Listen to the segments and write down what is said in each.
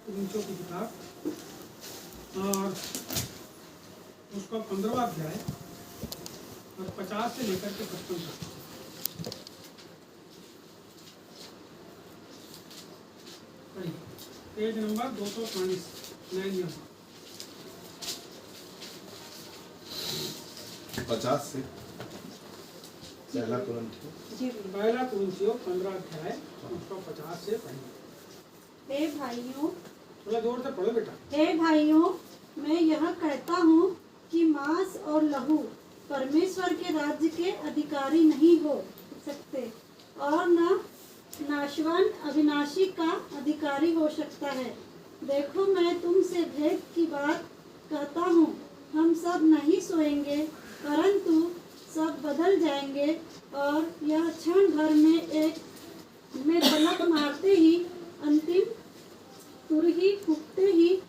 कुरिन्थियों की किताब और उसका 15वां अध्याय और 50 से लेकर के 55 तक। पेज नंबर 219 नए नियम 50 से पहला कुरिन्थियों 15 अध्याय उसका 50 से पहले। हे भाइयों, थोड़ा जोर से पढ़ो बेटा। हे भाइयों, मैं यह कहता हूँ कि मांस और लहू परमेश्वर के राज्य के अधिकारी नहीं हो सकते और न नाशवान अविनाशी का अधिकारी हो सकता है। देखो, मैं तुमसे भेद की बात कहता हूँ, हम सब नहीं सोएंगे परंतु सब बदल जाएंगे और यह क्षण भर में पलक मारते ही अंतिम तुरही फूंकते ही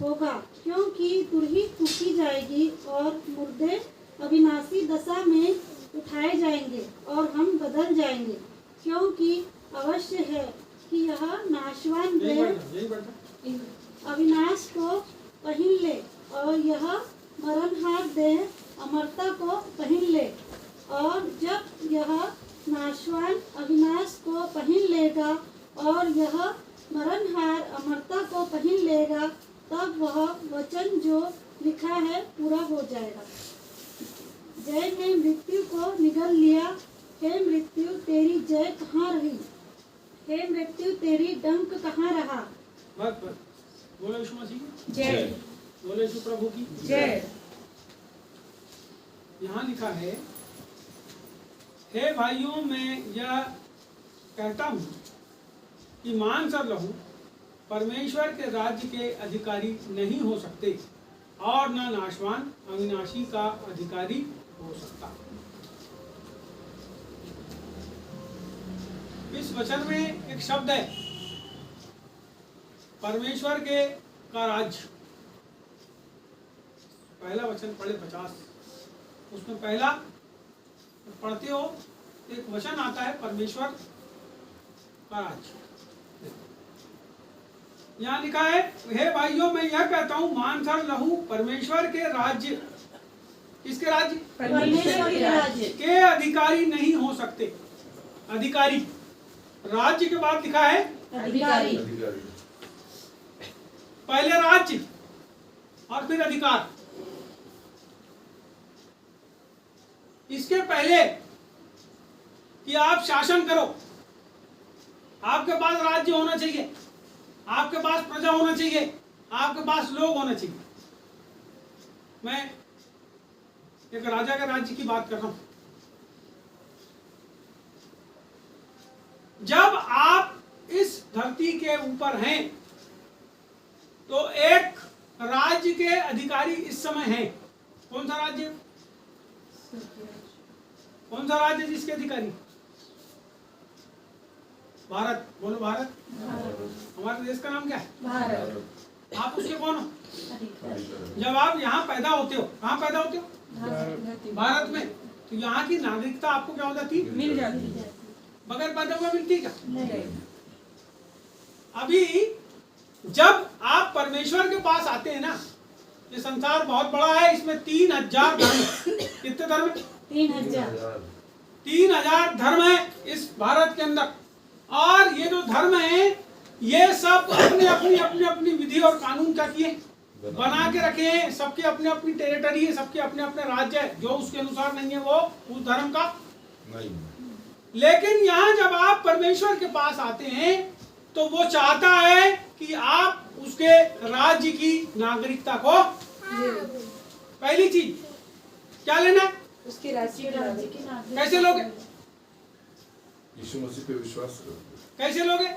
होगा, क्योंकि तुरही फूंकी जाएगी और मुर्दे अविनाशी दशा में उठाए जाएंगे और हम बदल जाएंगे। क्योंकि अवश्य है कि यह नाशवान देह अविनाश को पहन ले और यह मरणहार देह अमरता को पहन ले। और जब यह नाशवान अविनाश को पहन लेगा और यह मरणहार अमरता को पहन लेगा, तब वह वचन जो लिखा है पूरा हो जाएगा। जय ने मृत्यु को निगल लिया। हे मृत्यु, तेरी जय कहाँ रही? हे मृत्यु, तेरी डंक कहाँ रहा? बस बोलो यीशु मसीह की जय। बोलो यीशु प्रभु की जय। यहाँ लिखा है, हे भाइयों, मैं यह कहता हूँ कि मांस और लहू परमेश्वर के राज्य के अधिकारी नहीं हो सकते और न नाशवान अविनाशी का अधिकारी हो सकता। इस वचन में एक शब्द है परमेश्वर के का राज्य। पहला वचन पढ़े 50, उसमें पहला पढ़ते हो एक वचन आता है परमेश्वर का राज्य। यहाँ लिखा है, हे भाइयों, मैं यह कहता हूँ मांस और लहू परमेश्वर के राज्य, किसके राज्य? परमेश्वर के राज्य के अधिकारी नहीं हो सकते। अधिकारी, राज्य के बाद लिखा है अधिकारी। पहले राज्य और फिर अधिकार। इसके पहले कि आप शासन करो, आपके पास राज्य होना चाहिए, आपके पास प्रजा होना चाहिए, आपके पास लोग होना चाहिए। मैं एक राजा के राज्य की बात कर रहा हूं। जब आप इस धरती के ऊपर हैं तो एक राज्य के अधिकारी इस समय हैं। कौन सा राज्य? कौन सा राज्य जिसके अधिकारी? भारत। बोलो भारत। हमारे देश का नाम क्या है? भारत। आप उसके कौन हो? जब आप यहाँ पैदा होते हो, कहाँ पैदा होते हो? भारत में। तो यहाँ की नागरिकता आपको क्या हो जाती है? मिल जाती है। बगैर पैदा हुए मिलती है क्या? नहीं। अभी जब आप परमेश्वर के पास आते हैं ना, ये संसार बहुत बड़ा है, इसमें 3000 धर्म। कितने धर्म? 3000 धर्म है इस भारत के अंदर। और ये जो धर्म है ये सब अपने अपनी विधि और कानून क्या किए? बना के रखे हैं। सबके अपने अपनी टेरिटरी है, सबके अपने अपने राज्य है। जो उसके अनुसार नहीं है वो उस धर्म का नहीं। लेकिन यहाँ जब आप परमेश्वर के पास आते हैं तो वो चाहता है कि आप उसके राज्य की नागरिकता को, पहली चीज क्या लेना है? उसके राज्य की नागरिकता। कैसे लोगे? यीशु मसीह पे विश्वास करो। कैसे लोगे?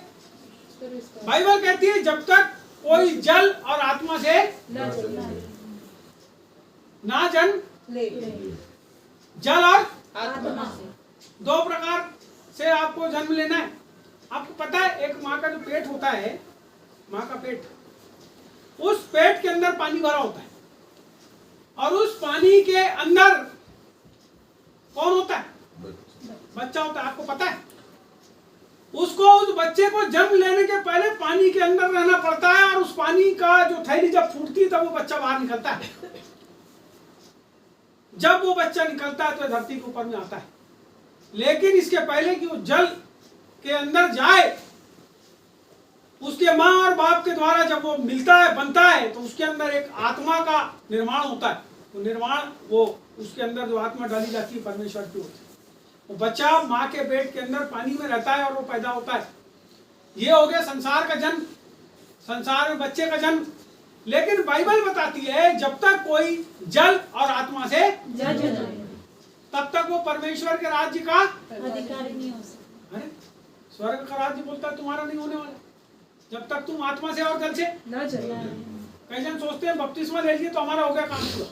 बाइबल कहती है जब तक कोई जल और आत्मा से ना जन्म ले। जल और आत्मा से, दो प्रकार से आपको जन्म लेना है। आपको पता है एक माँ का जो पेट होता है, माँ का पेट, उस पेट के अंदर पानी भरा होता है और उस पानी के अंदर कौन होता है? बच्चा होता है। आपको पता है उसको, उस बच्चे को जन्म लेने के पहले पानी के अंदर रहना पड़ता है और उस पानी का जो थैली जब फूटती है तब वो बच्चा बाहर निकलता है। जब वो बच्चा निकलता है तो धरती के ऊपर में आता है। लेकिन इसके पहले कि वो जल के अंदर जाए, उसके माँ और बाप के द्वारा जब वो मिलता है, बनता है, तो उसके अंदर एक आत्मा का निर्माण होता है। वो निर्माण, वो उसके अंदर जो आत्मा डाली जाती है परमेश्वर की होती है। वो बच्चा माँ के पेट के अंदर पानी में रहता है और वो पैदा होता है। ये हो गया संसार का जन्म, संसार में बच्चे का जन्म। लेकिन बाइबल बताती है जब तक कोई जल और आत्मा से तब तक वो परमेश्वर के राज्य का अधिकारी नहीं हो सकता। अरे स्वर्ग का राज्य बोलता है तुम्हारा नहीं होने वाला जब तक तुम आत्मा से और जल से ना चले। कई जन सोचते हैं बपतिस्मा ले लिए तो हमारा हो गया काम पूरा।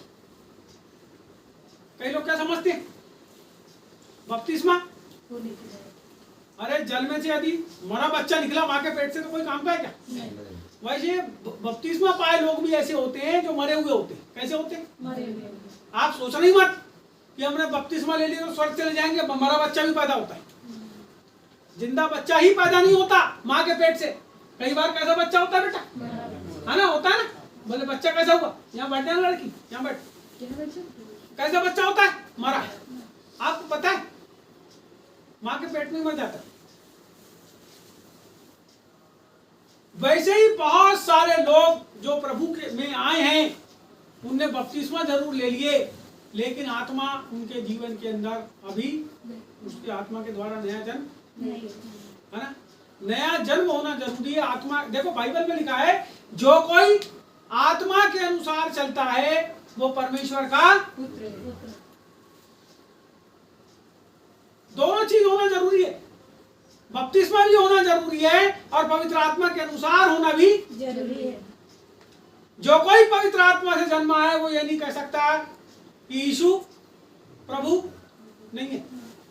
कई लोग क्या समझते हैं बपतिस्मा, अरे जल में से यदि मरा बच्चा निकला माँ के पेट से तो कोई काम का है क्या? वैसे बपतिस्मा पाए लोग भी ऐसे होते हैं जो मरे हुए होते हैं। कैसे होते हैं? मरे हुए। आप सोचना ही मत कि हमने बपतिस्मा ले लिया तो स्वर्ग चले जाएंगे। मरा बच्चा भी पैदा होता है, जिंदा बच्चा ही पैदा नहीं होता माँ के पेट से। कई बार कैसा बच्चा होता है बेटा, है ना, होता है ना। बोले बच्चा कैसा हुआ, यहाँ बैठने वाला लड़की, यहाँ बैठ, कैसा बच्चा होता है? मरा। आपको पता है माँ के पेट में मर जाता है। वैसे ही बहुत सारे लोग जो प्रभु के में आए हैं उनने बपतिस्मा जरूर ले लिए, लेकिन आत्मा उनके जीवन के अंदर अभी उसके आत्मा के द्वारा नया जन्म है ना, नया जन्म होना जरूरी है। आत्मा, देखो बाइबल में लिखा है जो कोई आत्मा के अनुसार चलता है वो परमेश्वर का पुत्र। दोनों चीज होना जरूरी है, बपतिस्मा भी होना जरूरी है और पवित्र आत्मा के अनुसार होना भी जरूरी है। जो कोई पवित्र आत्मा से जन्मा है वो ये नहीं कह सकता कि यीशु प्रभु नहीं है।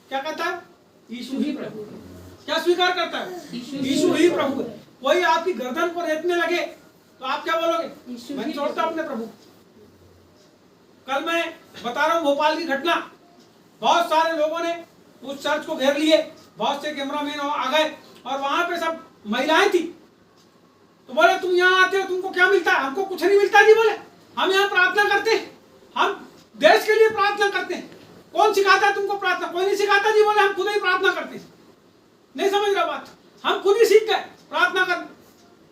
क्या कहता है? यीशु ही प्रभु है। क्या स्वीकार करता है? यीशु ही प्रभु है। कोई आपकी गर्दन को रेतने लगे तो आप क्या बोलोगे? मैं छोड़ता अपने प्रभु। कल मैं बता रहा हूँ भोपाल की घटना। बहुत सारे लोगों ने उस चर्च को घेर लिए, बहुत से कैमरामैन आ गए और वहां पे सब महिलाएं थी। तो बोले तुम यहाँ आते हो तुमको क्या मिलता है? हमको कुछ नहीं मिलता जी। बोले हम यहाँ प्रार्थना करते हैं, हम देश के लिए प्रार्थना करते हैं। कौन सिखाता है तुमको प्रार्थना? कोई नहीं सिखाता जी। बोले हम खुद ही प्रार्थना करते हैं। नहीं समझ रहा बात, हम खुद ही सीख गए प्रार्थना करना।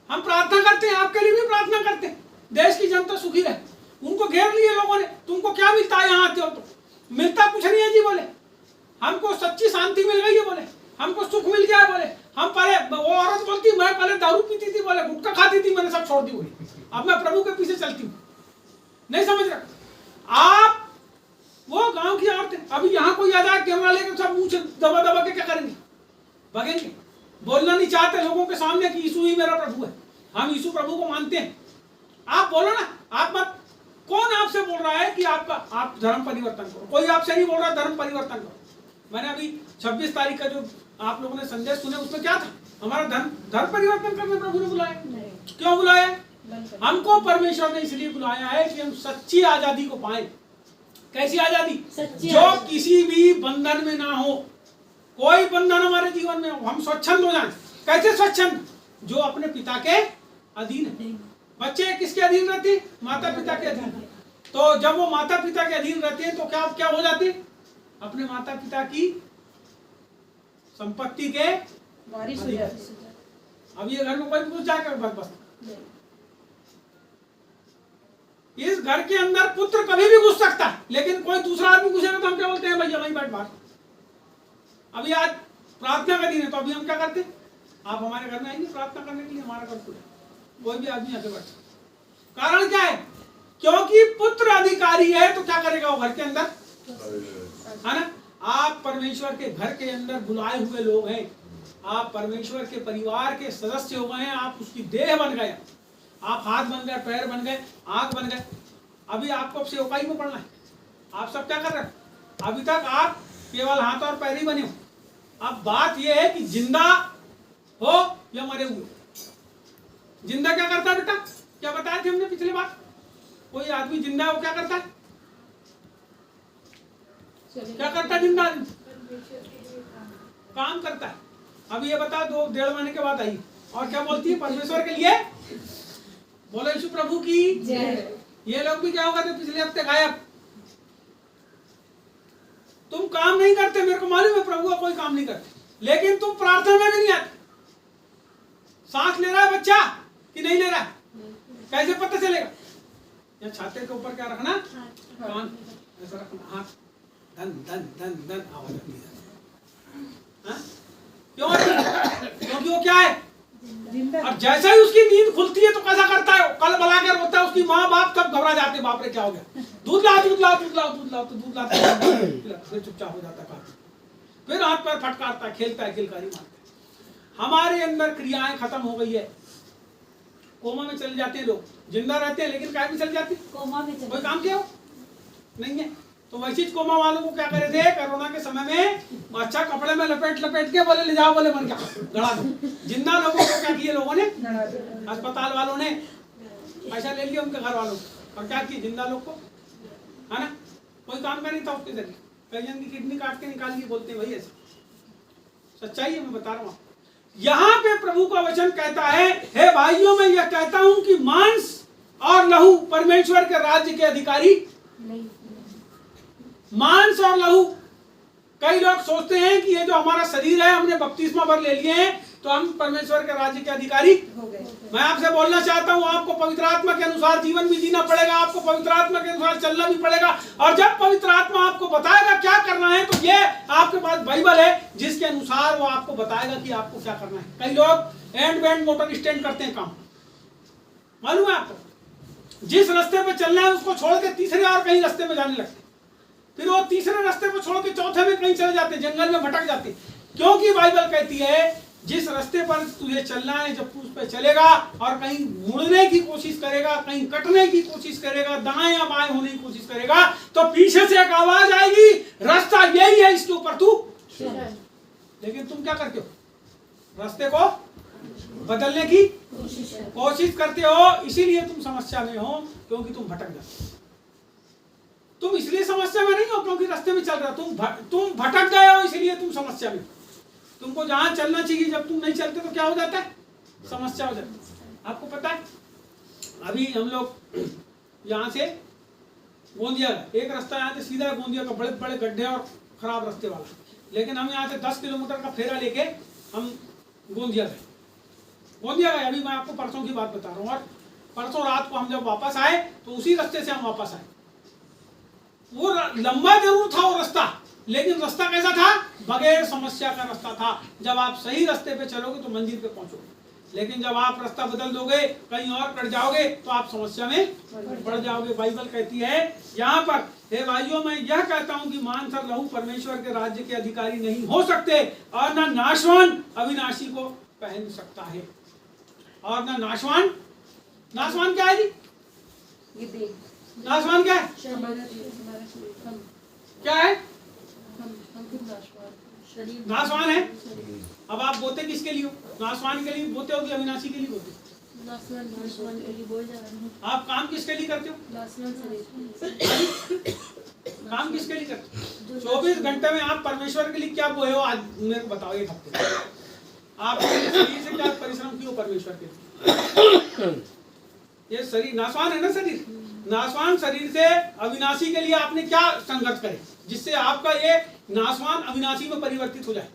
हम प्रार्थना करते हैं, आपके लिए भी प्रार्थना करते हैं, देश की जनता सुखी रहे। उनको घेर लिए लोगों ने, तुमको क्या मिलता है यहाँ आते हो? तो मिलता कुछ नहीं है जी। बोले हमको सच्ची शांति मिल गई है, बोले हमको सुख मिल गया है। बोले हम पहले, वो औरत बोलती मैं पहले दारू पीती थी, बोले गुटखा खाती थी, मैंने सब छोड़ दी, बोली अब मैं प्रभु के पीछे चलती हूँ। नहीं समझ रहा आप? वो गांव की औरतें अभी यहाँ कोई आ जाए कैमरा लेकर सब मुंह से दबा दबा के क्या करेंगे? भगेंगे। बोलना नहीं चाहते लोगों के सामने कि यीशु ही मेरा प्रभु है, हम यीशु प्रभु को मानते हैं। आप बोलो ना, आप मत। कौन आपसे बोल रहा है कि आप धर्म परिवर्तन करो? कोई आपसे नहीं बोल रहा धर्म परिवर्तन करो। मैंने अभी 26 तारीख का जो आप लोगों ने संदेश सुने उसमें क्या था? हमारा धर्म परिवर्तन करने प्रभु ने बुलाया। क्यों बुलाया? हमको परमेश्वर ने इसलिए बुलाया है कि हम सच्ची आजादी को पाए। कैसी आजादी? जो किसी भी बंधन में ना हो, कोई बंधन हमारे जीवन में हो, हम स्वच्छंद हो जाएं। कैसे स्वच्छंद? जो अपने पिता के अधीन है। बच्चे किसके अधीन रहते हैं? माता पिता के अधीन। तो जब वो माता पिता के अधीन रहते हैं तो क्या हो जाते हैं? अपने माता पिता की संपत्ति के वारिस हो जाते। अब ये घर में कोई घुस जाएगा बस। इस घर के अंदर पुत्र कभी भी घुस सकता है, लेकिन कोई दूसरा आदमी घुसेगा तो हम क्या बोलते हैं? भैया वहीं बैठ बाहर। अभी आज प्रार्थना का दिन है तो अभी हम क्या करते हैं? आप हमारे घर में आएंगे प्रार्थना करने के लिए, हमारा घर खुला, कोई भी आदमी आके बैठ। कारण क्या है? क्योंकि पुत्र अधिकारी है तो क्या करेगा वो घर के अंदर, है ना। आप परमेश्वर के घर के अंदर बुलाए हुए लोग हैं, आप परमेश्वर के परिवार के सदस्य हो गए हैं, आप उसकी देह बन गए, आप हाथ बन गए, पैर बन गए, आंख बन गए। अभी आपको अब सेवकाई में पढ़ना है। आप सब क्या कर रहे हैं? अभी तक आप केवल हाथ और पैर ही बने हो। अब बात यह है कि जिंदा हो या मरे हुए। जिंदा क्या करता है बेटा? क्या बताया थे हमने पिछली बार? कोई आदमी जिंदा है वो क्या करता है? क्या करता है जिंदा आदमी? काम करता है। अब ये बता, 2-1.5 महीने के बाद आई और क्या बोलती है? परमेश्वर के लिए बोलो यीशु प्रभु की जय। ये लोग भी क्या होगा थे पिछले हफ्ते गायब। तुम काम नहीं करते, मेरे को मालूम है प्रभु का कोई काम नहीं करते, लेकिन तुम प्रार्थना में भी नहीं आते। सांस ले रहा है बच्चा कि नहीं ले रहा है, कैसे पता चलेगा? या छाते के ऊपर क्या रखना, कान ऐसा रखना, हाथ धन धन धन धन आवाज आती है। हाँ? क्यों आती है? क्योंकि वो क्या है, जिंदा। और जैसे ही उसकी नींद खुलती है तो कैसा करता है, कल बुला के रोता है, उसकी माँ बाप सब घबरा जाते हैं, बाप रे क्या हो गया, दूध लाओ दूध लाओ दूध लाओ दूध लाओ, तो दूध लाते फिर चुपचाप हो जाता है, फिर हाथ पैर फटकारता है, खेलता है, किलकारी मारता है। हमारे अंदर क्रियाएं खत्म हो गई है, कोमा में चले जाते हैं लोग, जिंदा रहते हैं लेकिन काय में चले जाते हैं, कोमा में कोई काम किया हो नहीं है। तो वैसे ही कोमा वालों को क्या करे थे कोरोना के समय में, अच्छा कपड़े में लपेट लपेट के बोले ले जाओ, बोले मर गया गड़ा दो। जिंदा लोगों को क्या किए लोगों ने, अस्पताल वालों ने पैसा ले लिया उनके घर वालों को, और क्या किए जिंदा लोग को, है ना, कोई काम का नहीं था उसके जरिए। कई जन की किडनी काट के निकाल के बोलते हैं वही ऐसा, सच्चाई है मैं बता रहा हूँ। यहाँ पे प्रभु का वचन कहता है, हे भाइयों मैं यह कहता हूं कि मांस और लहू परमेश्वर के राज्य के अधिकारी नहीं। मांस और लहू, कई लोग सोचते हैं कि ये जो हमारा शरीर है, हमने बपतिस्मा भर ले लिए हैं तो हम परमेश्वर के राज्य के अधिकारी हो गए। मैं आपसे बोलना चाहता हूं, आपको पवित्र आत्मा के अनुसार जीवन भी जीना पड़ेगा, आपको पवित्र आत्मा के अनुसार चलना भी पड़ेगा। और जब पवित्र आत्मा आपको बताएगा क्या करना है, तो ये आपके पास बाइबल है जिसके अनुसार वो आपको बताएगा कि आपको क्या करना है। कई लोग एंड बैंड मोटर स्टैंड करते हैं काम, मालूम है आपको, जिस रास्ते पे चलना है उसको छोड़ के तीसरे और कहीं रास्ते में जाने लगते, फिर वो तीसरे रास्ते को छोड़ के चौथे में कहीं चले जाते, जंगल में भटक जाते। क्योंकि बाइबल कहती है जिस रास्ते पर तुझे चलना है, जब तू उस पर चलेगा और कहीं मुड़ने की कोशिश करेगा, कहीं कटने की कोशिश करेगा, दाएं या बाएं होने की कोशिश करेगा, तो पीछे से एक आवाज आएगी, रास्ता यही है, इसके ऊपर तू। लेकिन तुम क्या करते हो, रास्ते को बदलने की कोशिश करते हो, इसीलिए तुम समस्या में हो, क्योंकि तुम भटक जाते हो। तुम इसलिए समस्या में नहीं हो क्योंकि रास्ते में चल रहा, तुम भटक गए हो, इसलिए तुम समस्या में। तुमको जहां चलना चाहिए, जब तुम नहीं चलते तो क्या हो जाता है, समस्या हो जाती है। आपको पता है अभी हम लोग यहाँ से गोंदिया, एक रास्ता यहाँ से सीधा गोंदिया का, बड़े बड़े गड्ढे और खराब रास्ते वाला, लेकिन हम यहाँ से 10 किलोमीटर का फेरा लेके हम गोंदिया गए। गोंदिया गए, अभी मैं आपको परसों की बात बता रहा हूँ, और परसों रात को हम जब वापस आए तो उसी रास्ते से हम वापस आए। वो लंबा जरूर था वो रास्ता, लेकिन रास्ता कैसा था, बगैर समस्या का रास्ता था। जब आप सही रास्ते पे चलोगे तो मंजिल पे पहुंचोगे, लेकिन जब आप रास्ता बदल दोगे, कहीं और कट जाओगे, तो आप समस्या में पड़ जाओगे। बाइबल कहती है यहाँ पर, हे भाइयों मैं यह कहता हूँ कि मांस और लहू परमेश्वर के राज्य के अधिकारी नहीं हो सकते, और न नाशवान अविनाशी को पहन सकता है। और न नाशवान, नाशवान क्या है जी, ये देख नाशवान क्या है, क्या है, नाशवान है। अब आप बोते किसके लिए हो, नाशवान के लिए बोते हो कि अविनाशी के लिए बोते हो? आप काम किसके लिए करते हो, काम किसके लिए करते हो? 24 घंटे में आप परमेश्वर के लिए क्या बोए हो, आज मेरे को बताओ। एक हफ्ते आप शरीर से क्या परिश्रम किए हो परमेश्वर के लिए? ये शरीर नाशवान है ना, शरीर नाशवान शरीर से अविनाशी के लिए आपने क्या संघर्ष करे, जिससे आपका ये नाशवान अविनाशी में परिवर्तित हो जाए।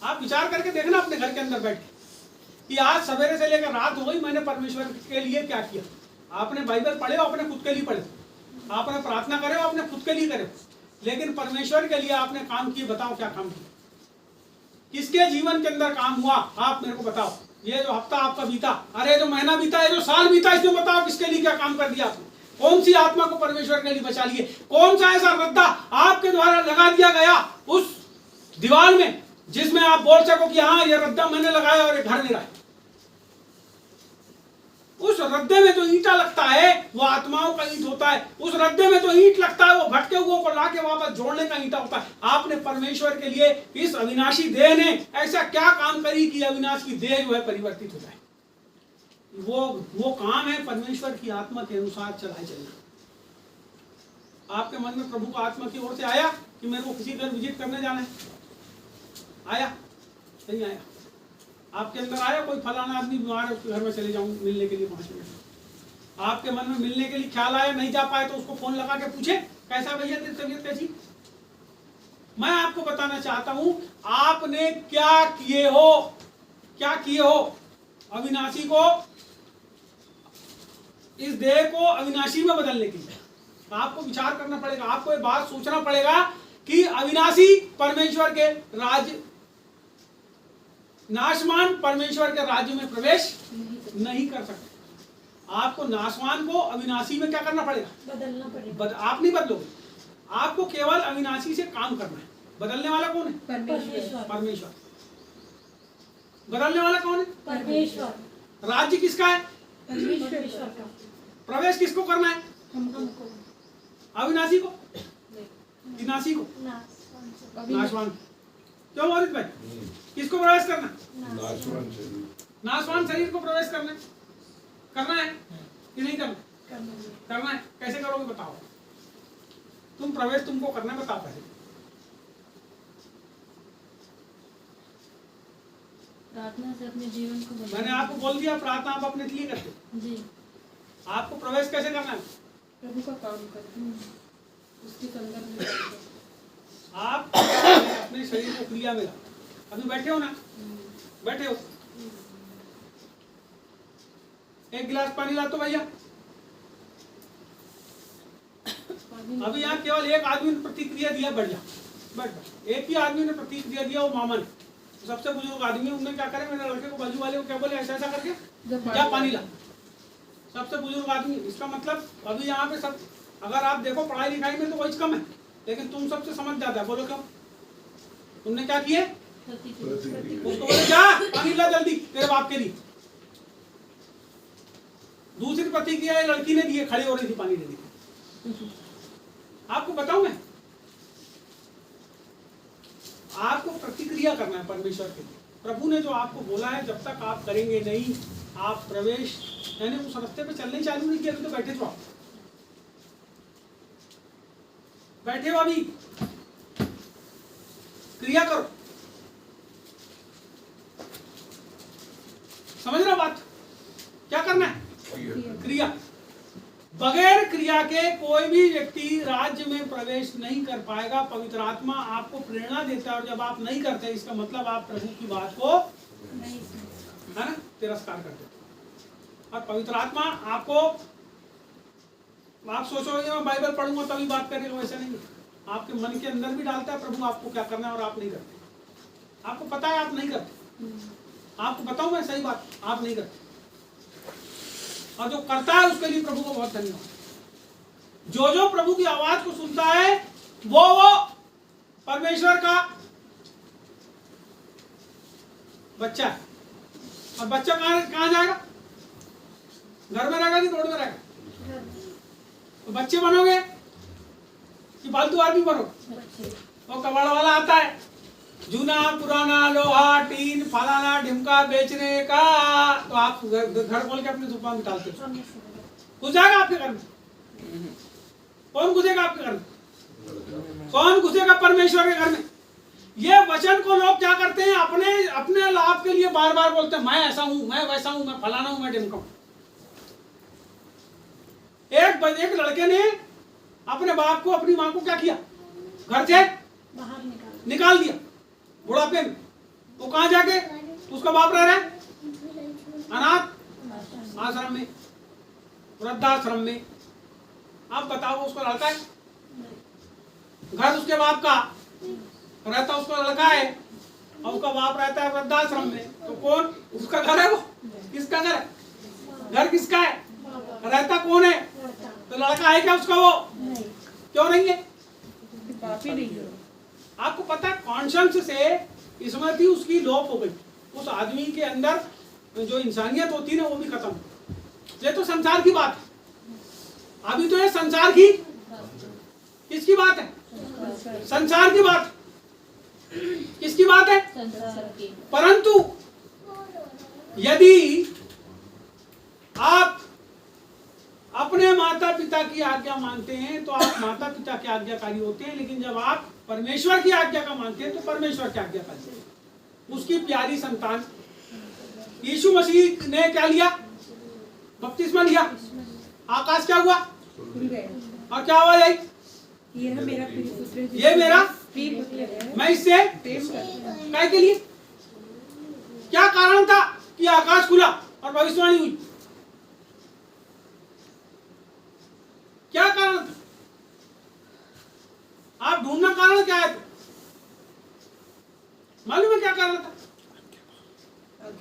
आप विचार करके देखना अपने घर के अंदर बैठ के कि आज सवेरे से लेकर रात हो गई, मैंने परमेश्वर के लिए क्या किया। आपने बाइबल पढ़े हो, अपने खुद के लिए पढ़े, आपने प्रार्थना करे हो, अपने खुद के लिए करे, लेकिन परमेश्वर के लिए आपने काम किए, बताओ क्या काम किया, किसके जीवन के अंदर काम हुआ, आप मेरे को बताओ। ये जो हफ्ता आपका बीता, अरे जो महीना बीता, ये जो साल बीता, इसमें बताओ किसके लिए क्या काम कर दिया आपने, कौन सी आत्मा को परमेश्वर के लिए बचा लिए, कौन सा ऐसा रद्दा आपके द्वारा लगा दिया गया उस दीवार में जिसमें आप बोल सको कि हाँ ये रद्दा मैंने लगाया और ये घर मेरा है। उस रद्दे में जो ईंटा लगता है वो आत्माओं का ईंट होता है, उस रद्दे में जो ईंट लगता है वो भटके हुओं को लाके वापस जोड़ने का ईंटा होता है। आपने परमेश्वर के लिए इस अविनाशी देह ने ऐसा क्या काम करी कि अविनाश की देह जो है परिवर्तित हो जाए। वो काम है परमेश्वर की आत्मा के अनुसार चलाए चलना। आपके मन में प्रभु का आत्मा की ओर से आया कि मेरे को किसी घर विजिट करने जाना है, आया नहीं आया? आपके अंदर आया कोई फलाना आदमी बीमार है, उसके घर में चले जाऊं मिलने के लिए 5 मिनट, आपके मन में मिलने के लिए ख्याल आया, नहीं जा पाए तो उसको फोन लगा के पूछे कैसा भैया तेरी तबीयत कैसी। मैं आपको बताना चाहता हूं आपने क्या किए हो अविनाशी को, इस देह को अविनाशी में बदलने के लिए आपको विचार करना पड़ेगा। आपको ये बात सोचना पड़ेगा कि अविनाशी परमेश्वर के राज्य, नाशवान परमेश्वर के राज्य में प्रवेश नहीं कर सकते। आपको नाशवान को अविनाशी में क्या करना पड़ेगा, बदलना पड़ेगा। आप नहीं बदलोगे, आपको केवल अविनाशी से काम करना है। बदलने वाला कौन है, परमेश्वर। बदलने वाला कौन है, परमेश्वर। राज्य किसका है, परमेश्वर का। प्रवेश किसको करना है, हमको। अविनाशी को, विनाशी को, नाशवान। क्यों मोहित भाई, किसको प्रवेश करना, नाशवान शरीर, नाशवान शरीर को प्रवेश करना है कि नहीं करना है। कैसे करोगे बताओ, तुम प्रवेश तुमको करना है, बताओ पहले। प्रार्थना से अपने जीवन को बदलना। मैंने आपको बोल दिया प्रार्थना आप अपने लिए करते, जी। आपको प्रवेश कैसे करना है, प्रभु का काम करते, उसके संदर्भ में करते। आप अपने शरीर को क्रिया में, अभी बैठे हो ना, बैठे हो, एक गिलास पानी ला तो भैया। अभी यहाँ केवल एक आदमी ने प्रतिक्रिया दिया, बढ़ जा, बैठ। एक ही आदमी ने प्रतिक्रिया दिया, वो मामन, सबसे बुजुर्ग आदमी। उन्होंने क्या करे, मेरे लड़के को बाजू वाले को क्या बोले, ऐसा ऐसा करके जा पानी ला। सबसे बुजुर्ग आदमी, इसका मतलब अभी यहाँ पे सब, अगर आप देखो पढ़ाई लिखाई में तो वही कम है, लेकिन तुम सबसे समझ जाता है। बोलो क्यों, तुमने क्या किए, उसको बोले जा पानी ला जल्दी तेरे बाप के लिए। दूसरी प्रतिक्रिया लड़की ने दी है, खड़ी हो रही थी पानी लेने के। आपको बताऊं मैं, आपको प्रतिक्रिया करना है परमेश्वर के लिए। प्रभु ने जो आपको बोला है, जब तक आप करेंगे नहीं, आप प्रवेश यानी उस रास्ते पे चलने चालू नहीं किया, तो बैठे तो आप बैठे हो, अभी क्रिया करो। समझ रहे हो बात, क्या करना है, क्रिया। बगैर क्रिया के कोई भी व्यक्ति राज्य में प्रवेश नहीं कर पाएगा। पवित्र आत्मा आपको प्रेरणा देता है, और जब आप नहीं करते, इसका मतलब आप प्रभु की बात को है ना तिरस्कार करते। और पवित्र आत्मा आपको, आप सोचोगे मैं बाइबल पढ़ूंगा तभी बात करेगा, वैसा नहीं। आपके मन के अंदर भी डालता है प्रभु आपको क्या करना है, और आप नहीं करते। आपको पता है आप नहीं करते, आपको बताऊं मैं सही बात, आप नहीं करते। और जो करता है उसके लिए प्रभु को बहुत धन्यवाद। जो प्रभु की आवाज को सुनता है वो परमेश्वर का बच्चा है। और बच्चा कहां जाएगा, घर में रहेगा कि रोड में रहेगा, तो बच्चे बनोगे कि फालतू आदमी बनोगे। वो कबाड़ वाला आता है, जूना पुराना लोहा टीन फलाना ढिमका बेचने का, तो आप घर खोल के अपनी दुकान में डालते हो, घुस जाएगा आपके घर में। कौन घुसेगा आपके घर में, कौन घुसेगा परमेश्वर के घर में। ये वचन को लोग क्या करते हैं, अपने लाभ के लिए बार बार बोलते हैं, मैं ऐसा हूं, मैं वैसा हूं, मैं फलाना हूं, मैं ढिमका हूं। एक लड़के ने अपने बाप को, अपनी मां को क्या किया, घर से बाहर निकाल दिया बुढ़ापे में। वो कहां जाके उसका बाप रह रहा है, अनाथ आश्रम में, वृद्धाश्रम में। आप बताओ उसको लड़का है, घर उसके बाप का रहता, उसका लड़का है, और उसका बाप रहता है वृद्धाश्रम में। तो कौन उसका घर है, वो किसका घर है, घर किसका है, रहता कौन है, तो लड़का है क्या उसका, वो क्यों नहीं है, बाप ही नहीं है। आपको पता है कॉन्शियंस से स्मृति उसकी लोप हो गई। उस आदमी के अंदर जो इंसानियत होती है ना, वो भी खत्म। ये तो संसार की बात है, अभी तो ये संसार की, किसकी बात है, संसार की बात, किसकी बात है, परंतु यदि आप अपने माता पिता की आज्ञा मानते हैं तो आप माता पिता के आज्ञाकारी होते हैं। लेकिन जब आप परमेश्वर की आज्ञा का मानते हैं तो परमेश्वर की आज्ञाकारी, उसकी प्यारी संतान यीशु मसीह ने क्या लिया? बपतिस्मा लिया। आकाश क्या हुआ? खुल गया। और क्या आवाज आई? यह मेरा प्रिय पुत्र है, ये मेरा प्रिय पुत्र है, मैं इससे प्रेम करता हूं। काय के लिए? क्या कारण था कि आकाश खुला और भविष्यवाणी हुई? क्या कारण था? आप ढूंढना कारण क्या है? मालूम है क्या कारण था?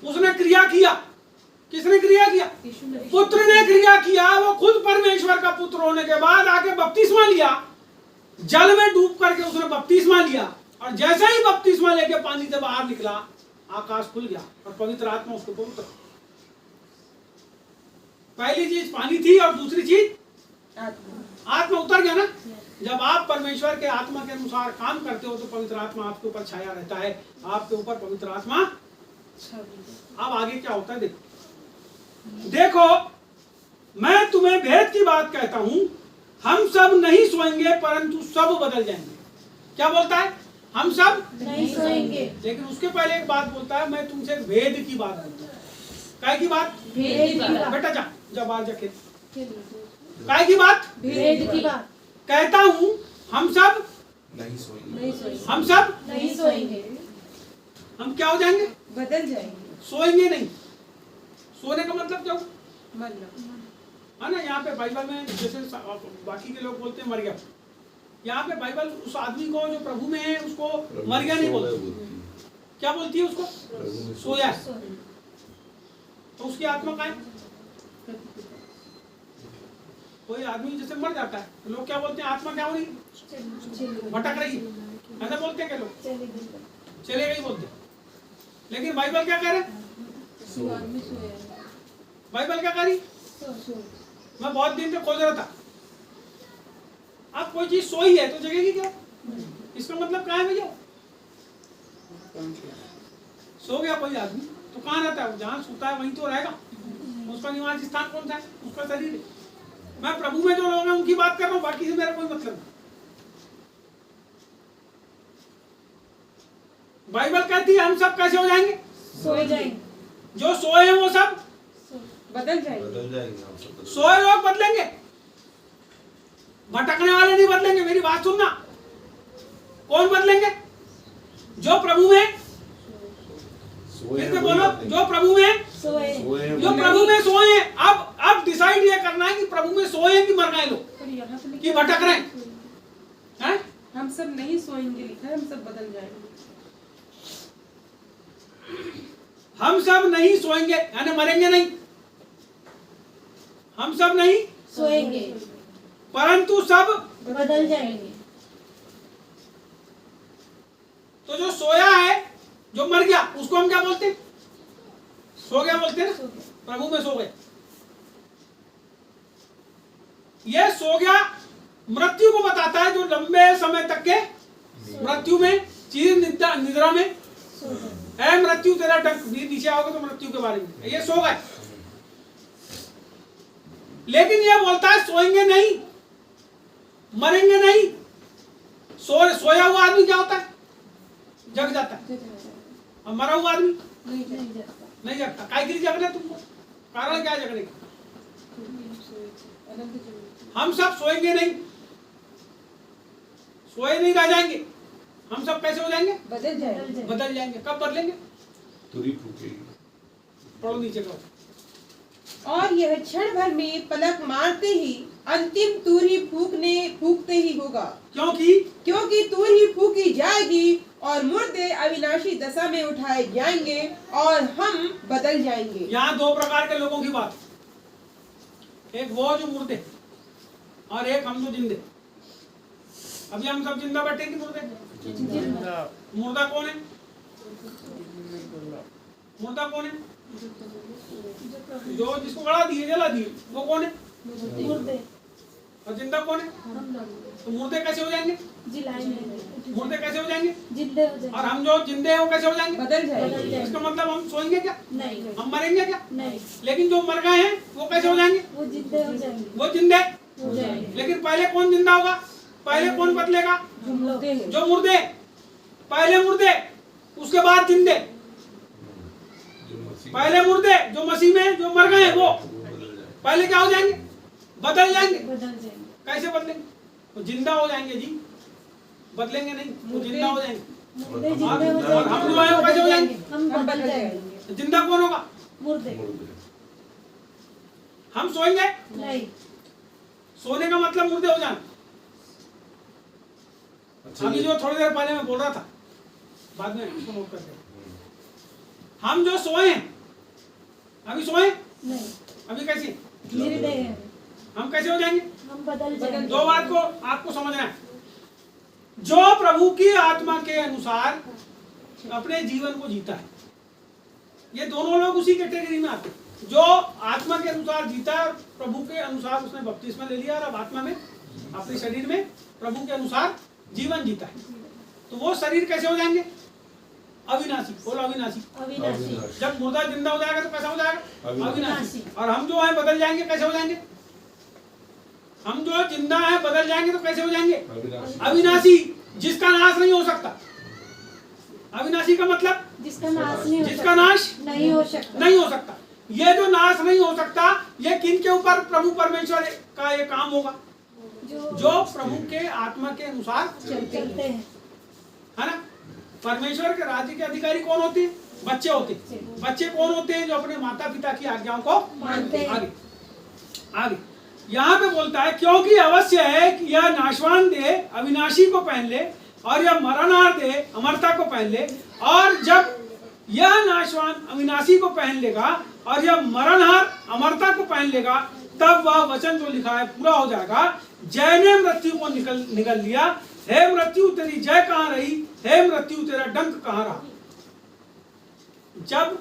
उसने क्रिया किया। किसने क्रिया किया? यीशु मसीह पुत्र ने क्रिया किया। वो खुद परमेश्वर का पुत्र होने के बाद आके बपतिस्मा लिया, जल में डूब करके उसने बपतिस्मा लिया, और जैसे ही बपतिस्मा लेके पानी से बाहर निकला, आकाश खुल गया और पवित्र आत्मा उसके ऊपर उतर। पहली चीज पानी थी और दूसरी चीज आत्मा उतर गया ना। जब आप परमेश्वर के आत्मा के अनुसार काम करते हो तो पवित्र आत्मा आपके ऊपर छाया रहता है, आपके ऊपर पवित्र आत्मा। अब आगे क्या होता है देखो, मैं तुम्हें भेद की बात कहता हूं, हम सब नहीं सोएंगे परंतु सब बदल जाएंगे। क्या बोलता है? हम सब नहीं सोएंगे। लेकिन उसके पहले एक बात बोलता है, मैं तुमसे एक भेद की बात करता हूं। काय की बात? भेद की बात। बेटा जा बाहर जाके। काय की बात? भेद की बात कहता हूं, हम सब नहीं सोएंगे। नहीं सोएंगे, हम सब नहीं सोएंगे। हम क्या हो जाएंगे? बदल जाएंगे। सोएंगे नहीं। सोने का मतलब क्या हुआ? मतलब है ना, यहाँ पे बाइबल में जैसे बाकी के लोग बोलते हैं मर गया, यहाँ पे बाइबल उस आदमी को जो प्रभु में है उसको मर गया नहीं बोलती। क्या बोलती है उसको? सोया है। तो उसकी आत्मा कहाँ है? कोई आदमी जैसे मर जाता है तो लोग क्या बोलते हैं? आत्मा क्या हो रही? भटक रही है, ऐसा बोलते हैं क्या लोग? चले गई बोलते हैं। लेकिन बाइबल क्या कह रहे हैं? बाइबल क्या कह रही? मैं बहुत दिन से खोज रहा था। अब कोई चीज सोई है तो जगेगी क्या? इसका मतलब कहाँ है भैया? सो गया कोई आदमी तो कहाँ रहता है? जहाँ सोता है वहीं तो रहेगा। उसका निवास स्थान कौन सा है? उसका शरीर है। मैं प्रभु में जो लोग हैं उनकी बात कर रहा हूँ, बाकी से मेरा कोई मतलब नहीं। बाइबल कहती है हम सब कैसे हो जाएंगे? सोए जाएंगे। जो सोए हैं वो सब बदल जाएंगे। बदल जाएंगे हम सब। सोए लोग बदलेंगे, भटकने वाले नहीं बदलेंगे। मेरी बात सुनना। कौन बदलेंगे? जो प्रभु में, सोए फिर से हैं बोलो, वही बदलेंगे। जो प्रभु में, सोए। सोए हैं जो वही- प्रभु में सोए हैं। अब डिसाइड ये करना है कि प्रभु में सोए हैं कि मर गए लोग, पर यहाँ पे कि भटक रहे हैं? हैं? हम सब नहीं सोएंगे लिखा है, हम सब बदल जाएंगे। हम सब नहीं सोएंगे यानी मरेंगे नहीं। हम सब नहीं सोएंगे परंतु सब। बदल जाएंगे। तो जो सोया है, जो मर गया, उसको हम क्या बोलते हैं? सो गया बोलते हैं ना। प्रभु में सो गए। ये सो गया मृत्यु को बताता है, जो लंबे समय तक के मृत्यु में, चीर निद्रा में है। मृत्यु तेरा डंक नीचे आओगे तो मृत्यु के बारे में ये सो गए। लेकिन ये बोलता है सोएंगे नहीं, मरेंगे नहीं। सोया हुआ आदमी क्या होता है? जग जाता है। और मरा हुआ आदमी नहीं जगता। काय के लिए जग रहे तुमको? कारण क्या है जगने का? हम सब सोएंगे नहीं, सोए नहीं रह जाएंगे। हम सब कैसे हो जाएंगे? बदल जाएंगे। बदल जाएंगे। कब बदलेंगे? तुरी फूकेगी। पढ़ो नीचे का। और यह क्षण भर में पलक मारते ही अंतिम तूरी फूकते ही होगा, क्योंकि तूरी फूकी जाएगी और मुर्दे अविनाशी दशा में उठाए जाएंगे और हम बदल जाएंगे। यहाँ दो प्रकार के लोगों की बात। एक वो जो मुर्दे और एक हम जो जिंदे। अभी हम सब जिंदा बैठे कि मुर्दे? मुर्दा कौन है? मुर्दा कौन है? जो जिसको गड़ा दिए, जला दिए, वो कौन है? मुर्दे। और जिंदा कौन है? तो मुर्दे कैसे हो जाएंगे? जिलाएंगे। मुर्दे कैसे हो जाएंगे? जिंदे हो जाएंगे। और हम जो जिंदे हैं वो कैसे हो जाएंगे? बदल जाएंगे। इसका मतलब हम सोएंगे क्या? नहीं। हम मरेंगे क्या? नहीं। लेकिन जो मर गए हैं वो कैसे हो जाएंगे? वो जिंदे हो जाएंगे। वो जिंदे हो जाएंगे। लेकिन पहले कौन जिंदा होगा? पहले कौन बदलेगा? मुर्दे हैं। जो मुर्दे। पहले मुर्दे, उसके बाद जिंदे। पहले मुर्दे जो मसीह में जो मर गए वो पहले क्या हो जाएंगे? बदल जाएंगे। बदल जाएंगे। कैसे बदलेंगे? वो जिंदा हो जाएंगे जी, बदलेंगे नहीं, वो जिंदा हो जाएंगे। मुर्दे जिंदे हो जाएंगे। और हम जो है वो कैसे हो जाएंगे? हम बदल जाएंगे। जिंदा कौन होगा? मुर्दे हम सोएंगे? नहीं। सोने का मतलब मुर्दे हो जाना। अभी जो थोड़ी देर पहले मैं बोल रहा था, बाद में इसको नोट करते हैं। हम जो सोए हैं, अभी सोए नहीं। अभी कैसे? मुर्दे हैं। हम कैसे हो जाएंगे? हम बदल जाएंगे। दो बात को आपको समझना है। जो प्रभु की आत्मा के अनुसार अपने जीवन को जीता है, ये दोनों लोग उसी कैटेगरी में आते हैं। जो आत्मा के अनुसार जीता है, प्रभु के अनुसार उसने बपतिस्मा ले लिया और अब आत्मा में अपने शरीर में प्रभु के अनुसार जीवन जीता है, तो वो शरीर कैसे हो जाएंगे? अविनाशी। बोलो अविनाशी। अविनाशी। जब मुर्दा जिंदा हो जाएगा तो कैसा हो जाएगा? अविनाशी। अविनाशी। और हम जो है बदल जाएंगे, कैसे हो जाएंगे? हम जो जिंदा है बदल जाएंगे तो कैसे हो जाएंगे? अविनाशी, जिसका नाश नहीं हो सकता। अविनाशी का मतलब जिसका नाश नहीं हो जिसका सकता। नाश नहीं हो सकता। नहीं हो सकता। ये जो नाश नहीं हो सकता, ये किन के ऊपर? प्रभु परमेश्वर का ये काम होगा जो प्रभु के आत्मा के अनुसार चलते हैं। है ना। परमेश्वर के राज्य के अधिकारी कौन होते हैं? बच्चे होते हैं। बच्चे कौन होते हैं? जो अपने माता पिता की आज्ञाओं को मानते हैं। आगे आगे यहाँ पे बोलता है, क्योंकि अवश्य है कि यह नाशवान देह अविनाशी को पहन ले और यह मरणहार देह अमरता को पहन ले। और जब यह नाशवान अविनाशी को पहन लेगा और यह मरणहार अमरता को पहन लेगा, तब वह वचन जो लिखा है पूरा हो जाएगा, जय ने मृत्यु को निगल लिया। हे मृत्यु तेरी जय कहाँ रही? हे मृत्यु तेरा डंक कहाँ रहा? जब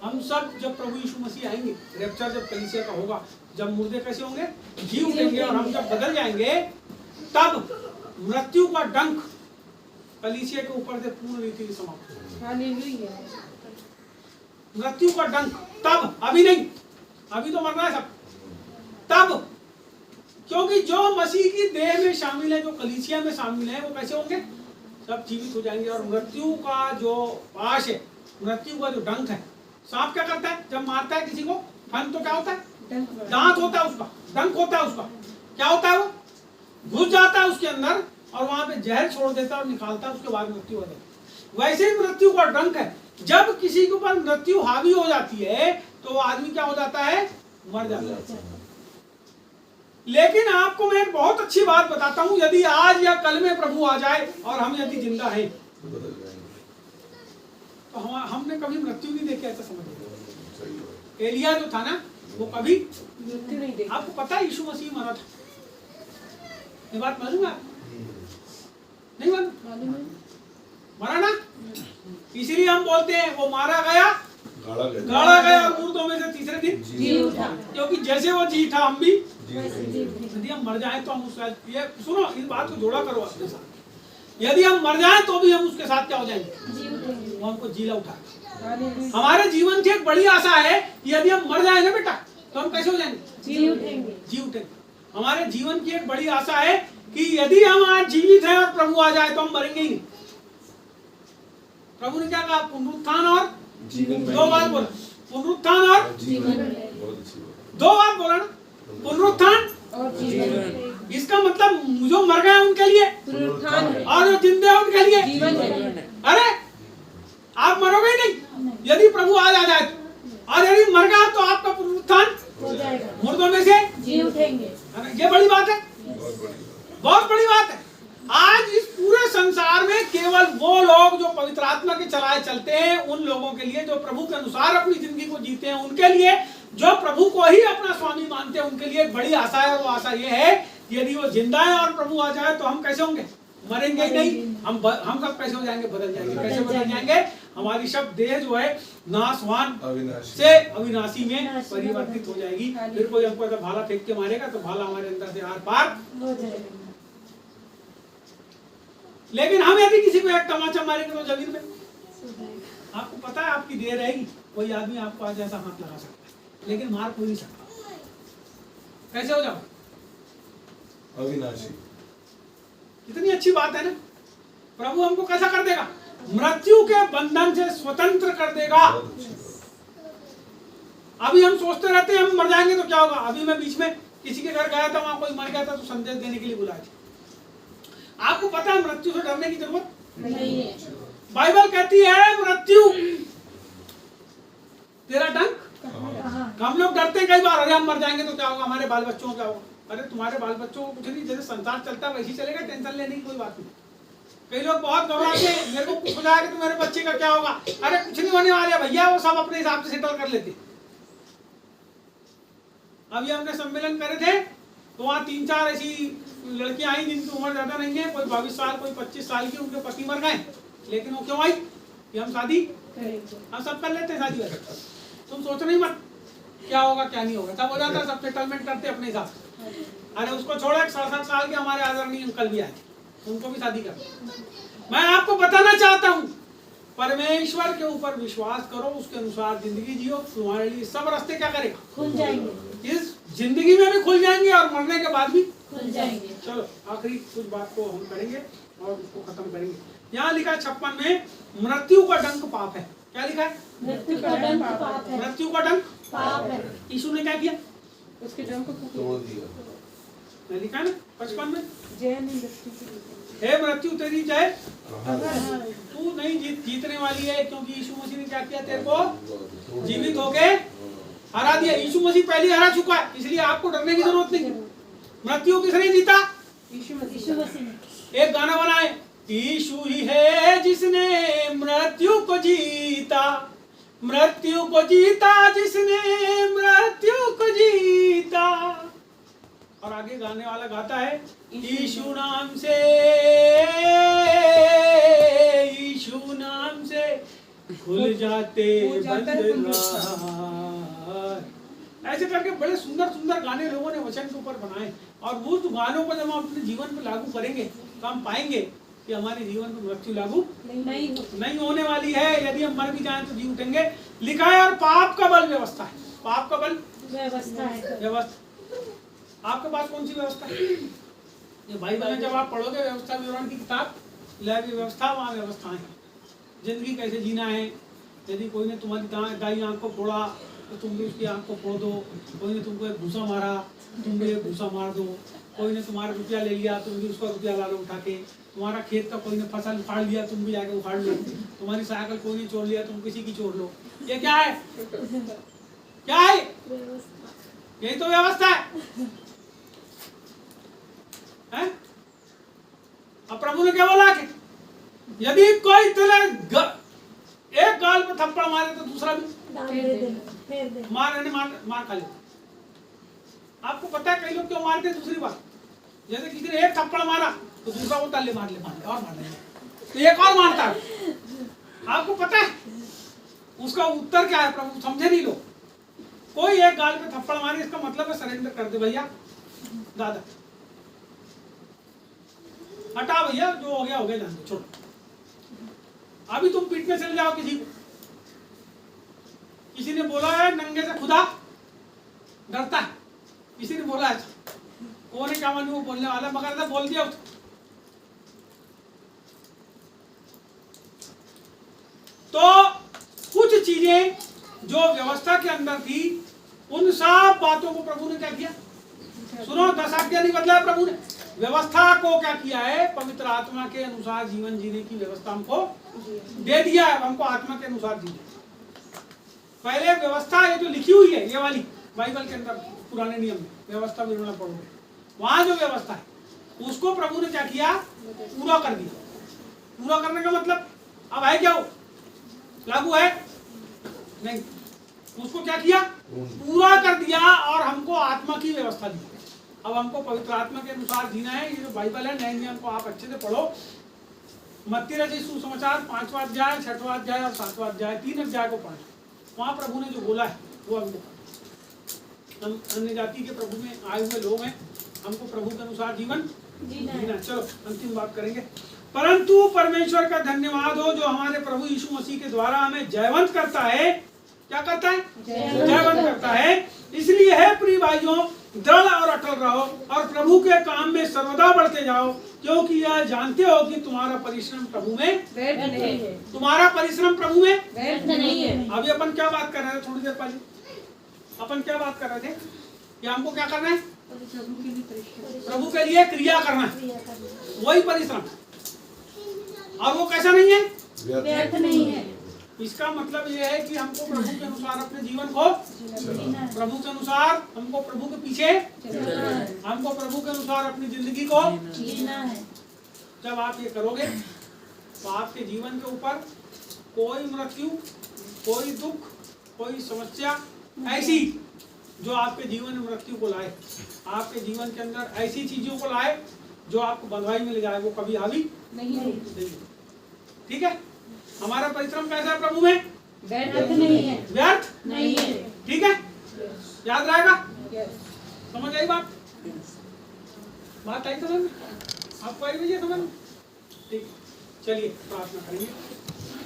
हम सब, जब प्रभु यीशु मसीह आएंगे, रैप्चर जब कलीसिया का होगा, जब मुर्दे कैसे होंगे? जी उठेंगे। और हम जब बदल जाएंगे, तब मृत्यु का डंक कलीसिया के ऊपर से पूर्ण रीति से समाप्त होगा। हालेलुया। मृत्यु का डंक तब, अभी नहीं। अभी तो मरना है सब। तब, क्योंकि जो मसीह की देह में शामिल है, जो कलीसिया में शामिल है, वो कैसे होंगे? सब जीवित हो जाएंगे। और मृत्यु का जो पाश है, मृत्यु का जो डंक है, सांप क्या करता है? जब मारता है किसी को, फन तो क्या होता है? दांत होता है उसका, डंक होता है उसका। क्या होता है? वो घुस जाता है उसके अंदर और वहां पे जहर छोड़ देता है और निकालता है, उसके बाद मृत्यु हो जाती है। वैसे ही मृत्यु का डंक है। जब किसी के ऊपर मृत्यु हावी हो जाती है, तो वो आदमी क्या हो जाता है? मर जाता है। लेकिन आपको मैं एक बहुत अच्छी बात बताता हूं, यदि आज या कल में प्रभु आ जाए और हम यदि जिंदा हैं, तो हमने कभी मृत्यु नहीं देखी, ऐसा समझ। एलिया जो था ना, वो कभी मृत्यु नहीं देखी। आपको पता है यीशु मसीह मरा था? ये बात मालूम है? नहीं मालूम? मरा ना, इसीलिए हम बोलते हैं वो मारा गया, गाड़ा गया और मुर्दों में से तीसरे दिन जी उठा। क्योंकि जैसे वो जी था, हम भी वैसे जी उठेंगे। यदि हम मर जाएं तो हम उसका, ये सुनो, इस बात को जोड़ा करो अपने साथ। यदि हम मर जाएं तो भी हम उसके साथ क्या हो जाएंगे? जी उठेंगे। वो हमको जीला उठाएगा। हालेलुया। हमारे जीवन की एक बड़ी आशा है कि यदि हम मर जाए ना बेटा, तो हम कैसे हो जाएंगे? जी उठेंगे। जी उठेंगे। हमारे जीवन की एक बड़ी आशा है कि यदि हम आज जीवित हैं और प्रभु आ जाए तो हम मरेंगे ही नहीं। प्रभु ने क्या कहा? पुनरुत्थान और जीवन। दो बात बोला, पुनरुत्थान और जीवन। बहुत अच्छी बात। दो बात बोला ना, पुनरुत्थान। और जीवन। इसका मतलब जो मर गए उनके लिए पुनरुत्थान है। और जो जिंदे हैं उनके लिए जीवन है। अरे आप मरोगे ही नहीं यदि प्रभु आज आ जाए तो। और यदि मर गया तो आपका पुनरुत्थान हो जाएगा। मुर्दों में से जी उठेंगे। ये बड़ी बात है, बहुत बड़ी बहुत बड़ी बात है। आज इस पूरे संसार में केवल वो लोग जो पवित्र आत्मा के चलाए चलते हैं, उन लोगों के लिए, जो प्रभु के अनुसार अपनी जिंदगी को जीते हैं, उनके लिए, जो प्रभु को ही अपना स्वामी मानते हैं, उनके लिए एक बड़ी आशा है। वो आशा ये है कि यदि वो जिंदा है और प्रभु आ जाए तो हम कैसे होंगे? मरेंगे ही नहीं। हम सब कैसे हो जाएंगे? बदल जाएंगे। कैसे बदल जाएंगे? हमारी सब देह जो है नाशवान अविनाशी से अविनाशी में परिवर्तित हो जाएगी। फिर कोई हमको अगर भाला फेंक के मारेगा तो भाला हमारे अंदर से आर पार हो जाएगा। लेकिन हम यदि किसी को एक तमाचा मारेंगे तो जमीन में, आपको पता है आपकी देर रहेगी, कोई आदमी आपको आज ऐसा हाथ लगा सकता है, लेकिन मार कोई नहीं सकता। कैसे हो जाओ? अविनाशी। कितनी अच्छी बात है ना। प्रभु हमको कैसा कर देगा? मृत्यु के बंधन से स्वतंत्र कर देगा। बहुत अच्छी बात। अभी हम सोचते रहते हैं हम मर जाएंगे तो क्या होगा। अभी मैं बीच में किसी के घर गया था, वहां कोई मर गया था तो संदेश देने के लिए बुलाया था। आपको पता है मृत्यु से डरने की जरूरत नहीं है। बाइबल कहती है मृत्यु तेरा डंक। हम लोग डरते हैं कई बार, अरे हम मर जाएंगे तो क्या होगा, हमारे बाल बच्चों को क्या होगा। अरे तुम्हारे बाल बच्चों को कुछ नहीं, जैसे संसार चलता है वैसे चलेगा, टेंशन लेने की कोई बात नहीं। कई लोग बहुत घबराते हैं, मेरे को कुछ हो जाएगा तो मेरे बच्चे का क्या होगा। अरे कुछ नहीं होने वाला भैया, वो सब अपने हिसाब से सेटल कर लेते। अभी हमने सम्मेलन करे थे तो वहाँ 3-4 ऐसी लड़कियां आई जिनकी उम्र ज्यादा नहीं है, कोई 22 साल कोई 25 साल की, उनके पति मर गए। लेकिन वो क्यों आई कि हम शादी हम सब कर लेते हैं शादी वैसे। तुम सोचो नहीं मत क्या होगा क्या नहीं होगा, सब हो जाता है, सब सेटलमेंट करते अपने हिसाब से। अरे उसको छोड़ा, 67 साल के हमारे आदरणीय अंकल भी आए, उनको भी शादी कर। मैं आपको बताना चाहता हूँ परमेश्वर के ऊपर विश्वास करो, उसके अनुसार जिंदगी जियो, तुम्हारे लिए सब रास्ते क्या करेगा खुल जाएंगे। इस जिंदगी में भी खुल जाएंगे और मरने के बाद भी खुल जाएंगे। चलो आखिरी कुछ बात को हम करेंगे और उसको खत्म करेंगे। यहाँ लिखा है 56 में, मृत्यु का डंक पाप है। क्या लिखा है? मृत्यु का डंक पाप है। मृत्यु का डंक पाप है। यीशु ने क्या किया? उसके डंक को तोड़ दिया। लिखा है ना 55 में, जय नहीं मृत्यु की। हे मृत्यु तेरी जय, हाँ। तू नहीं जीतने वाली है, क्योंकि यीशु मसीह ने क्या किया, तेरे को जीवित होके हरा दिया। यीशु मसीह पहले हरा चुका है, इसलिए आपको डरने की जरूरत नहीं। मृत्यु किसने जीता? यीशु यीशु मसीह। मसीह ने। एक गाना बनाए, यीशु ही है जिसने मृत्यु को जीता, मृत्यु को जीता जिसने मृत्यु को जीता। और आगे गाने वाला गाता है, यीशु नाम से, यीशु नाम से खुल जाते बंधन। ऐसे करके बड़े सुंदर सुंदर गाने लोगों ने वचन के ऊपर बनाए, और वो गानों को जब हम अपने जीवन में लागू करेंगे तो हम पाएंगे कि हमारे जीवन में मृत्यु लागू नहीं होने वाली है। यदि हम मर भी जाएं तो जी उठेंगे। लिखा है, और पाप का बल व्यवस्था है। पाप का बल व्यवस्था है। व्यवस्था। आपके पास कौन सी व्यवस्था है? ये बाइबल में जब आप पढ़ोगे व्यवस्था विवरण की किताब, व्यवस्था, वहाँ व्यवस्थाएं हैं। जिंदगी कैसे जीना है। यदि कोई ने तुम्हारी दाई आंख को फोड़ा तो तुम भी उसकी आंख को फोड़ दो। कोई ने तुमको एक घूसा मारा, तुम भी एक घूसा मार दो। कोई ने तुम्हारा रुपया ले लिया, तुम भी उसका रुपया ला लो उठा के। तुम्हारा खेत का कोई ने फसल उखाड़ लिया, तुम भी जाके उखाड़ लो। तुम्हारी साइकिल कोई ने चोर लिया, तुम किसी की चोर लो। ये क्या है? क्या है? यही तो व्यवस्था है? अब प्रभु ने क्या बोला कि यदि कोई तेरे एक गाल पे थप्पड़ मारे तो दूसरा भी मार खा ले। आपको पता है कई लोग क्यों मारते हैं? दूसरी बात, जैसे किसी ने एक थप्पड़ मारा तो दूसरा वो ताले मार ले और मार ले, तो एक और मारता है। आपको पता है उसका उत्तर क्या है? प्रभु समझे नहीं लोग। कोई एक गाल पे थप्पड़ मारे, इसका मतलब है सरेंडर कर दे भैया, दादा हटा भैया, जो हो गया जान दो, छोड़ो। अभी तुम पीटने चले जाओ किसी को, किसी ने बोला है नंगे से खुदा डरता है, किसी ने बोला है, वो ने क्या मालूम वो बोलने वाला, मगर ऐसा बोल दिया उसको। तो कुछ चीजें जो व्यवस्था के अंदर थी, उन सब बातों को प्रभु ने क्या किया? सुनो, 10 आज्ञा नहीं बदला प्रभु ने। व्यवस्था को क्या किया है? पवित्र आत्मा के अनुसार जीवन जीने की व्यवस्था हमको दे दिया है। हमको आत्मा के अनुसार जीने। पहले व्यवस्था ये जो लिखी हुई है, ये वाली बाइबल के अंदर पुराने नियम में व्यवस्था विवरण पढ़ोगे, वहां जो व्यवस्था है उसको प्रभु ने क्या किया? पूरा कर दिया। पूरा करने का मतलब अब है क्या? लागू है नहीं, उसको क्या किया? पूरा कर दिया और हमको आत्मा की व्यवस्था दी। अब हमको पवित्र आत्मा के अनुसार जीना है। ये जो बाइबल है, नए नियम को आप अच्छे से पढ़ो। मत्ती रचित सुसमाचार 5वां अध्याय, 6वां अध्याय और 7वां अध्याय, 3 अध्याय को पढ़ो। वहाँ प्रभु ने जो बोला है वो हमको, हम अन्य जाति के प्रभु में आए हुए लोग हैं, हमको प्रभु के अनुसार जीवन जीना। चलो अंतिम बात करेंगे। परंतु परमेश्वर का धन्यवाद हो जो हमारे प्रभु यीशु मसीह के द्वारा हमें जयवंत करता है। क्या करता है? जयवंत करता है। इसलिए है प्रिय भाइयों, दृढ़ और अटल रहो और प्रभु के काम में सर्वदा बढ़ते जाओ, क्योंकि यह जानते हो कि तुम्हारा परिश्रम प्रभु में व्यर्थ नहीं है। तुम्हारा परिश्रम प्रभु में व्यर्थ नहीं है। अभी अपन क्या बात कर रहे हैं थोड़ी देर पहले? अपन क्या बात कर रहे थे कि हमको क्या करना है? प्रभु के लिए परिश्रम। प्रभु के लिए क्रिया करना है, क्रिया करना वही परिश्रम। और वो कैसा नहीं है? व्यर्थ नहीं है। इसका मतलब ये है कि हमको प्रभु के अनुसार अपने जीवन को, प्रभु के अनुसार हमको प्रभु के पीछे, हमको प्रभु के अनुसार अपनी जिंदगी को जीना है। जब आप ये करोगे तो आपके जीवन के ऊपर कोई मृत्यु, कोई दुख, कोई समस्या ऐसी जो आपके जीवन में मृत्यु को लाए, आपके जीवन के अंदर ऐसी चीजों को लाए जो आपको बंधुआई में ले जाए, वो कभी हावी नहीं। ठीक है। हमारा परिश्रम कैसा है प्रभु में? व्यर्थ नहीं है। व्यर्थ नहीं है। ठीक है, याद रहेगा। Yes. समझ आई बात? बात आई समझ में? आपको आई भैया समझ में? ठीक, चलिए प्रार्थना करेंगे।